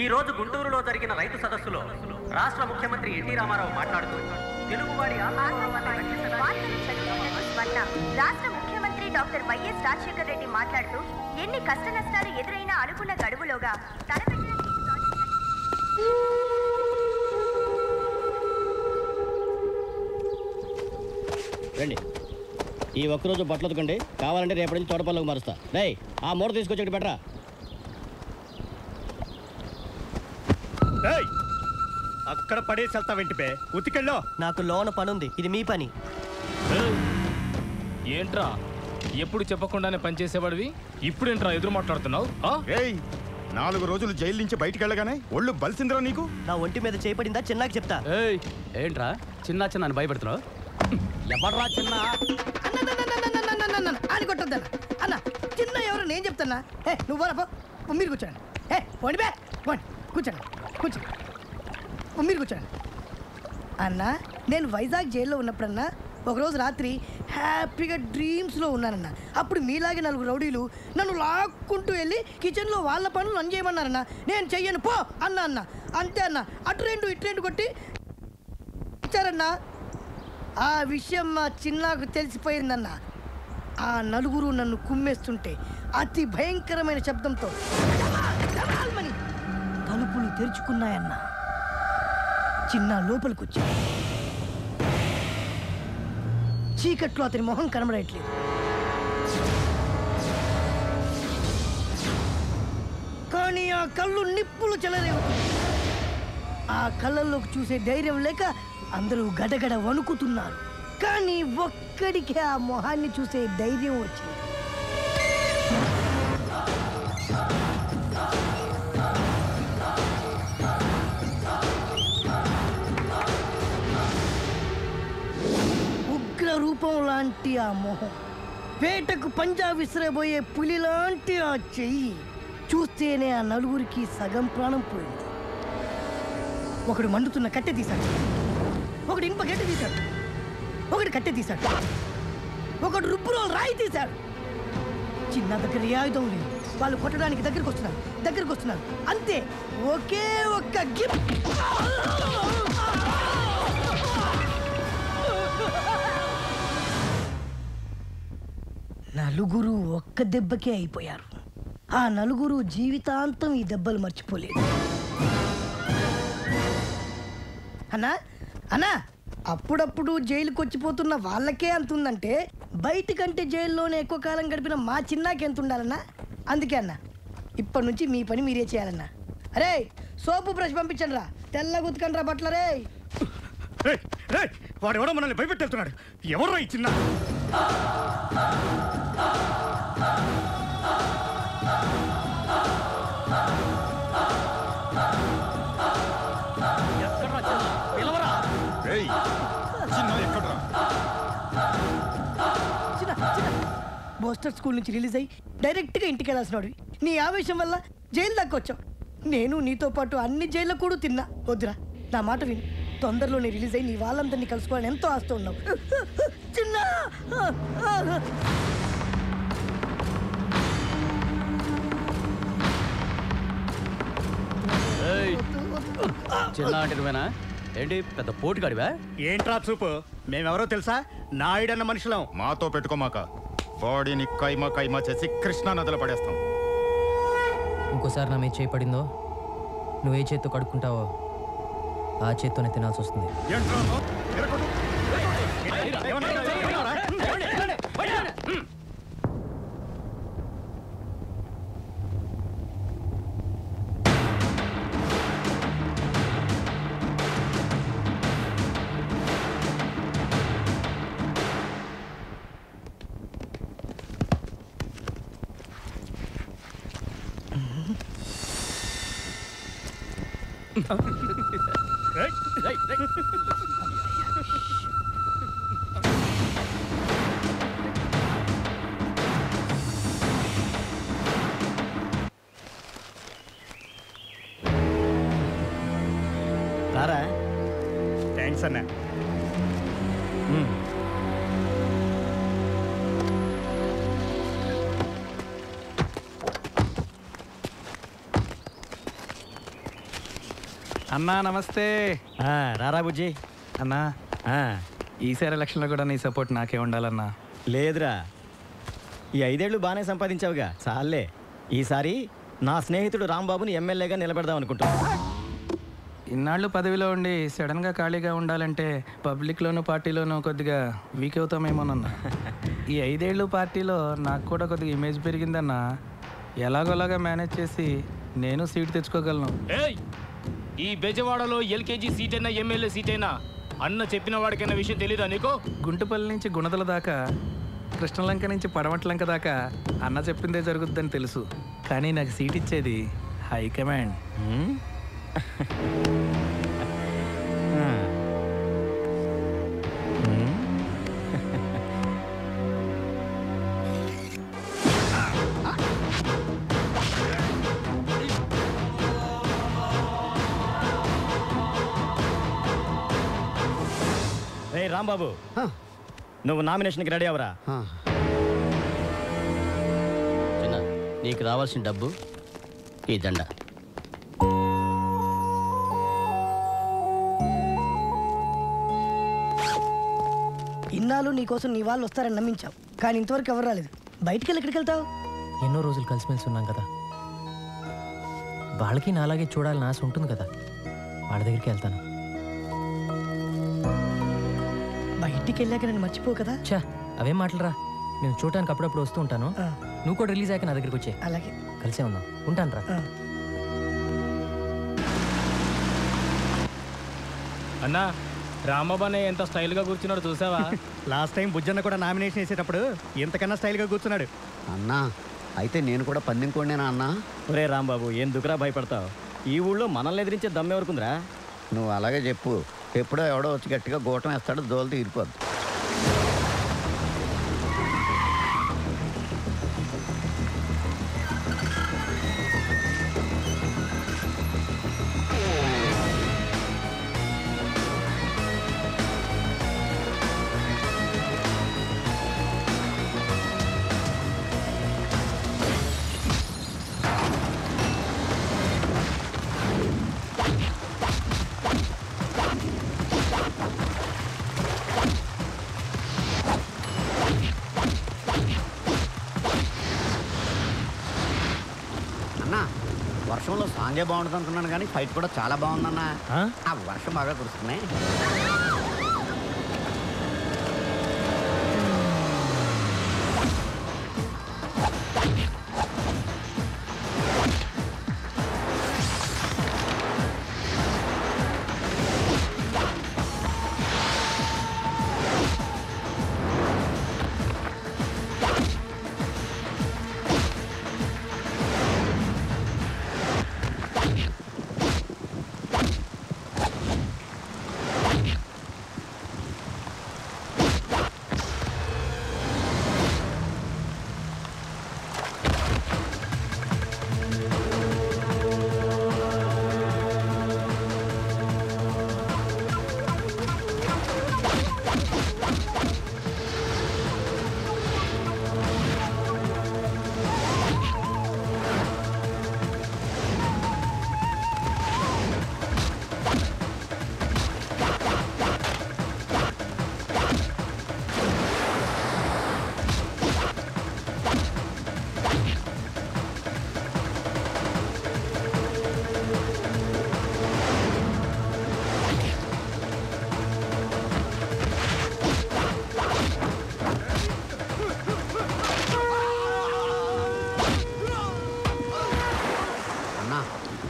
ఈ రోజు గుంటూరులో జరిగిన రైతు సదస్సులో రాష్ట్ర ముఖ్యమంత్రి ఎన్టీ రామారావు మాట్లాడుతూ తెలుగువాడి రాష్ట్ర ముఖ్యమంత్రి డాక్టర్ వైఎస్ రాజశేఖర రెడ్డి మాట్లాడుతూ ఎన్ని కష్ట నష్టాలు ఎదురైనా అనుకున్న గడువులోగా రండి. ఈ ఒక్కరోజు బట్టలు ఉతకండి, కావాలంటే రేపటి నుంచి తోటపల్లకు మారుస్తా. రేయ్, ఆ మూట తీసుకొచ్చి బెటరా. అక్కడ పడేసి వెళ్తా వెంటిపే ఉతికెళ్ళో. నాకు లోన పనుంది, ఇది మీ పని. ఏంట్రా ఎప్పుడు చెప్పకుండానే పనిచేసేవాడివి, ఇప్పుడేంట్రా ఎదురు మాట్లాడుతున్నావు? 4 రోజులు జైలు నుంచి బయటికి వెళ్ళగానే ఒళ్ళు బలిసిందిరా నీకు. నా ఒంటి మీద చేయబడిందా చిన్నాకి చెప్తా. ఏంట్రా చిన్న చిన్న అని భయపెడుతున్నావు? ఎవడ్రా చిన్న అని కొట్టొద్దన్న అన్న, చిన్న ఎవరు నేను చెప్తాన్నా. నువ్వు మీరు కూర్చోండి. పోండి బే పోండి, కూర్చోండి కూర్చోండి, మీరు కూర్చోండి అన్న. నేను వైజాగ్ జైల్లో ఉన్నప్పుడన్నా ఒకరోజు రాత్రి హ్యాపీగా డ్రీమ్స్లో ఉన్నానన్న. అప్పుడు మీలాగే 4 రౌడీలు నన్ను లాక్కుంటూ వెళ్ళి కిచెన్లో వాళ్ళ పనులు నన్ను చేయమన్నారన్న. నేను చెయ్యను పో అన్న. అంతే అన్న, అటు 2 ఇటు 2 కొట్టి ఇచ్చారన్న. ఆ విషయం మా చిన్నాకు తెలిసిపోయిందన్న. ఆ 4 నన్ను కుమ్మేస్తుంటే అతి భయంకరమైన శబ్దంతో తలుపులు తెరుచుకున్నాయన్న. చిన్న లోపలికి వచ్చా. చీకట్లో అతని మొహం కనబడట్లేదు. కానీ ఆ కళ్ళు నిప్పులు చెలరేగుతుంది. ఆ కళ్ళల్లోకి చూసే ధైర్యం లేక అందరూ గడగడ వణుకుతున్నారు. కానీ ఒక్కడికి ఆ మొహాన్ని చూసే ధైర్యం వచ్చింది. ఉగ్ర రూపం లాంటి ఆ మొహం, వేటకు పంజా విసిరబోయే పులి లాంటి ఆ చెయ్యి చూస్తేనే ఆ 4 సగం ప్రాణం పోయింది. ఒకడు మండుతున్న కట్టె తీశాడు, ఒకడు ఇనుప గట్టి తీశాడు, ఒకటి కట్టె తీశాడు, ఒకడు రుబ్బులో రాయి తీశాడు. చిన్న దగ్గర ఏ ఆయుధం లేదు. వాళ్ళు కొట్టడానికి దగ్గరకు వస్తున్నారు. అంతే, ఒకే ఒక్క గిఫ్ట్. 4 ఒక్క దెబ్బకే అయిపోయారు. ఆ 4 జీవితాంతం ఈ దెబ్బలు మర్చిపోలేదు. అన్నా, అప్పుడప్పుడు జైలుకి వచ్చిపోతున్న వాళ్ళకే అంతుందంటే బయటకంటే జైల్లోనే ఎక్కువ కాలం గడిపిన మా చిన్నాకి ఎంత ఉండాలన్నా. అందుకే అన్న, ఇప్పటి నుంచి మీ పని మీరే చేయాలన్నా. అరే, సోపు బ్రష్ పంపించండి రా, తెల్లగా ఉతకండి రా బట్టలు. రే వాడు ఎవడో మనల్ని భయపెట్టేస్తున్నాడు. ఎవరు ఈ చిన్న? బోస్టర్ స్కూల్ నుంచి రిలీజ్ అయ్యి డైరెక్ట్గా ఇంటికి వెళ్ళాల్సినాడు. నీ ఆవేశం వల్ల జైలు దాకా వచ్చావు. నేను నీతో పాటు అన్ని జైల్లో కూడా తిన్నా. వద్దురా, నా మాట విను. తొందరలోనే రిలీజ్ అయ్యి నీ వాళ్ళందరినీ కలుసుకోవాలని ఎంతో ఆస్తి ఉన్నావు. చిన్న చిన్న అంటేనా ఏంటి పెద్ద పోటుగాడివా? ఏంట్రా చూపు? మేమెవరో తెలుసా? నాయుడన్న మనుషులం. మాతో పెట్టుకోమాక, బాడీని కైమా చేసి కృష్ణా నదిలో పడేస్తాం. ఇంకోసారి నా మీద చేయి పడిందో, నువ్వే చేత్తో కడుక్కుంటావో ఆ చేత్తోనే తినాల్సి వస్తుంది. రారా. థ్యాంక్స్ అన్న. అన్నా నమస్తే. రారా బుజ్జి. అన్నా ఈసారి ఎలక్షన్లో కూడా నీ సపోర్ట్ నాకే ఉండాలన్నా. లేదురా, ఈ 5 ఏళ్ళు బాగానే సంపాదించావుగా, చాలే. ఈసారి నా స్నేహితుడు రాంబాబుని ఎమ్మెల్యేగా నిలబెడదాం అనుకుంటున్నా. ఇన్నాళ్ళు పదవిలో ఉండి సడన్గా ఖాళీగా ఉండాలంటే పబ్లిక్లోనూ పార్టీలోనూ కొద్దిగా వీక్ అవుతామేమోనన్నా. ఈ 5 ఏళ్ళు పార్టీలో నాకు కూడా కొద్దిగా ఇమేజ్ పెరిగిందన్నా. ఎలాగోలాగా మేనేజ్ చేసి నేను సీట్ తెచ్చుకోగలను. ఈ బెజవాడలో ఎల్కేజీ సీట్ అయినా ఎమ్మెల్యే సీట్ అయినా అన్న చెప్పిన వాడికైనా విషయం తెలీదా నీకు? గుంటుపల్లి నుంచి గుణదల దాకా, కృష్ణలంక నుంచి పడమట్లంక దాకా అన్న చెప్పిందే జరుగుద్దని తెలుసు. కానీ నాకు సీట్ ఇచ్చేది హైకమాండ్. రాంబాబు, నువ్వు నామినేషన్కి రెడీ అవరా? చిన్న, నీకు రావాల్సిన డబ్బు ఈ దండ. ఇన్నాళ్ళు నీకోసం నీ వాళ్ళు వస్తారని నమ్మించావు, కానీ ఇంతవరకు ఎవరు రాలేదు. బయటికి వెళ్ళి ఎక్కడికి వెళ్తావు? ఎన్నో రోజులు కలిసిమెలిసి ఉన్నాం కదా, వాళ్ళకి నాలాగే చూడాలని ఆశ ఉంటుంది కదా, వాళ్ళ దగ్గరికి వెళ్తాను. బయటికి వెళ్ళాక నేను మర్చిపో కదా. చా, అవేం మాటలరా. నేను చూడటానికి అప్పుడప్పుడు వస్తూ ఉంటాను. నువ్వు కూడా రిలీజ్ అయ్యాక నా దగ్గరికి వచ్చే. అలాగే, కలిసే ఉందాం. ఉంటాను రా. అన్నా, రామబానే ఎంత స్టైల్గా కూర్చున్నాడు చూసావా? లాస్ట్ టైం బుజ్జన్న కూడా నామినేషన్ వేసేటప్పుడు ఇంతకన్నా స్టైల్గా కూర్చున్నాడు. అన్నా, అయితే నేను కూడా పందెం కోడినేనా అన్నా? ఒరే రాంబాబు, ఎందుకురా భయపడతావు? ఈ ఊళ్ళో మనల్ని ఎదిరించే దమ్మెవరకుందిరా? నువ్వు అలాగే చెప్పు. ఎప్పుడో ఎవడో వచ్చి గట్టిగా గోటం వేస్తాడు, దోలు తీరిపోద్దు. వర్షంలో సాంగే బాగుంటుంది అనుకున్నాను, కానీ ఫైట్ కూడా చాలా బాగుందన్నా. ఆ వర్షం బాగా కురుస్తున్నాయి.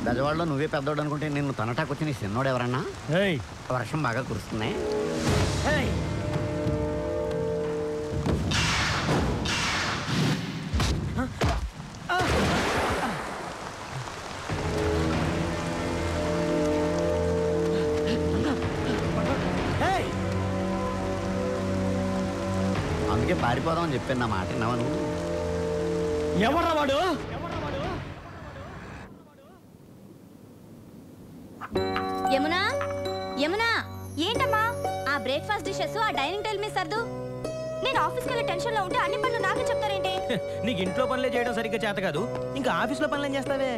బెజవాడలో నువ్వే పెద్దోడు అనుకుంటే నిన్ను తనటాకు వచ్చి నీ చిన్నోడు ఎవరన్నా? వర్షం బాగా కురుస్తున్నాయి. అందుకే పారిపోదామని చెప్పాను. నా మాట విన్నావా నువ్వు? ఎవర్రా వాడు? యమునా, యమునా, ఏంటమ్మా ఆ బ్రేక్ఫాస్ట్ డిషెస్ ఆ డైనింగ్ టేబుల్ మీద సర్దు. నేను ఆఫీస్కి వెళ్ళే టెన్షన్ లో ఉంటే అన్ని పనులు నాకే చెప్తారేంటి? నీకు ఇంట్లో పనులే చేయడం సరిగ్గా చేత కాదు, ఇంకా ఆఫీస్ లో పనులు ఏం చేస్తావే?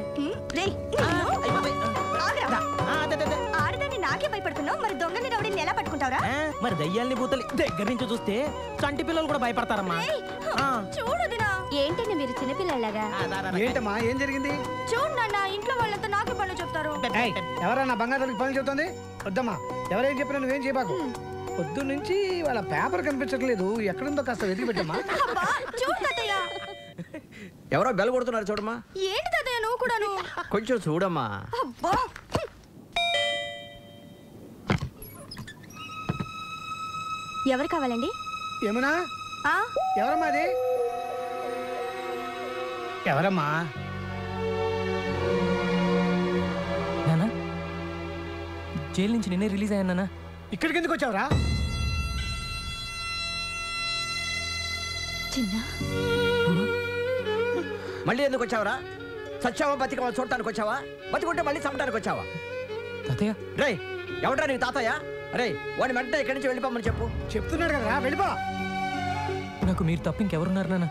భయపడుతున్నావు మరి దొంగని రౌడీని ఎలా పట్టుకుంటావురా? మరి దయ్యాల్ని భూతల్ని దగ్గర నుంచి చూస్తే చంటి పిల్లలు కూడా భయపడతారమ్మా. చూడదినా ఏంటండి మీరు చిన్నపిల్లలాగా? ఏంటమ్మా ఏం జరిగింది? చూడు నాన్న, ఇంట్లో వాళ్ళంతా నాకే పనులు చెప్తారు. ఎవరన్నా బంగారానికి పనులు చెప్తుంది? వద్దమ్మా, ఎవరేం చెప్పినా నువ్వేం చేయబాకు. పొద్దు నుంచి వాళ్ళ పేపర్ కనిపించట్లేదు, ఎక్కడుందో కాస్త వెతికి పెట్టమ్మా. చూడు తాతయ్య. ఎవరో బెల్ కొడుతున్నారు చూడమ్మా. ఏంటి తాతయ్య నువ్వు కూడాను? కొంచెం చూడమ్మా. అబ్బా ఎవరు కావాలండి? యమునా, ఎవరమ్మా అది? ఎవరమ్మా? నానా జైలు నుంచి నిన్నే రిలీజ్ అయ్యాను నాన్న. ఇక్కడికి ఎందుకు వచ్చావురా? చిన్న మళ్ళీ ఎందుకు వచ్చావురా? సచ్చావా బతికవా చూడటానికి వచ్చావా? బతికుంటే మళ్ళీ చంపడానికి వచ్చావా? తాతయ్య రే ఎవడ్రా నీకు తాతయ్య? రే వాడిని వెంటనే ఇక్కడి నుంచి వెళ్ళిపోమని చెప్పు. చెప్తున్నాడు కదా, వెళ్ళిపో. నాకు మీరు తప్ప ఇంకెవరున్నారు నాన్న?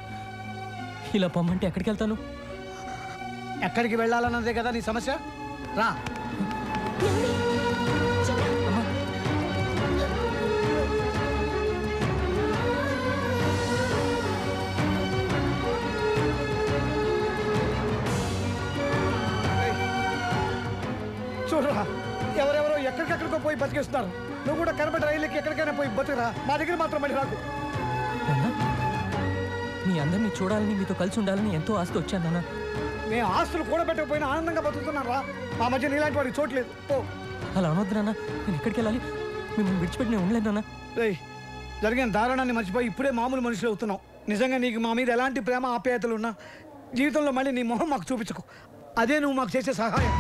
ఇలా పొమ్మంటే ఎక్కడికి వెళ్తాను? ఎక్కడికి వెళ్ళాలన్నదే కదా నీ సమస్య. రా. చూడరా, ఎవరెవరో ఎక్కడికెక్కడికో పోయి బతికేస్తున్నారు. నువ్వు కూడా కనబడి రైలుకి ఎక్కడికైనా పోయి బతుకురా, మా దగ్గర మాత్రం మళ్ళీ రాకు. మీ అందరినీ చూడాలని మీతో కలిసి ఉండాలని ఎంతో ఆస్తి వచ్చాను నాన్న. మేము ఆస్తులు కూడబెట్టకపోయినా ఆనందంగా బతుకుతున్నారా? మా మధ్య నీలాంటి వాడికి చోట్లేదు. ఓ అలా అనొద్దు నాన్న, నేను ఎక్కడికి వెళ్ళాలి? మిమ్మల్ని విడిచిపెట్టి నేను ఉండలేదు నాన్న. రేయ్, జరిగిన దారుణాన్ని మర్చిపోయి ఇప్పుడే మామూలు మనుషులు అవుతున్నావు. నిజంగా నీకు మా మీద ఎలాంటి ప్రేమ ఆప్యాయతలు ఉన్నా జీవితంలో మళ్ళీ నీ మొహం మాకు చూపించకు. అదే నువ్వు మాకు చేసే సహాయం.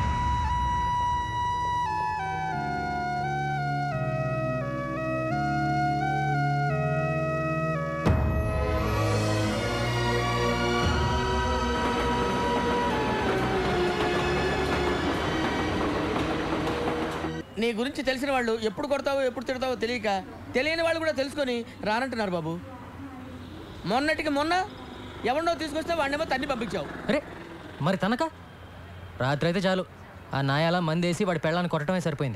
నీ గురించి తెలిసిన వాళ్ళు ఎప్పుడు కొడతావో ఎప్పుడు తిడతావో తెలియక తెలియని వాళ్ళు కూడా తెలుసుకొని రానంటున్నారు బాబు. మొన్నటికి మొన్న ఎవరినో తీసుకొస్తే వాడినేమో తన్ని పంపించావు. అరే మరి తనక రాత్రి అయితే చాలు ఆ నాయాల మందేసి వాడి పెళ్ళాన్ని కొట్టడమే సరిపోయింది.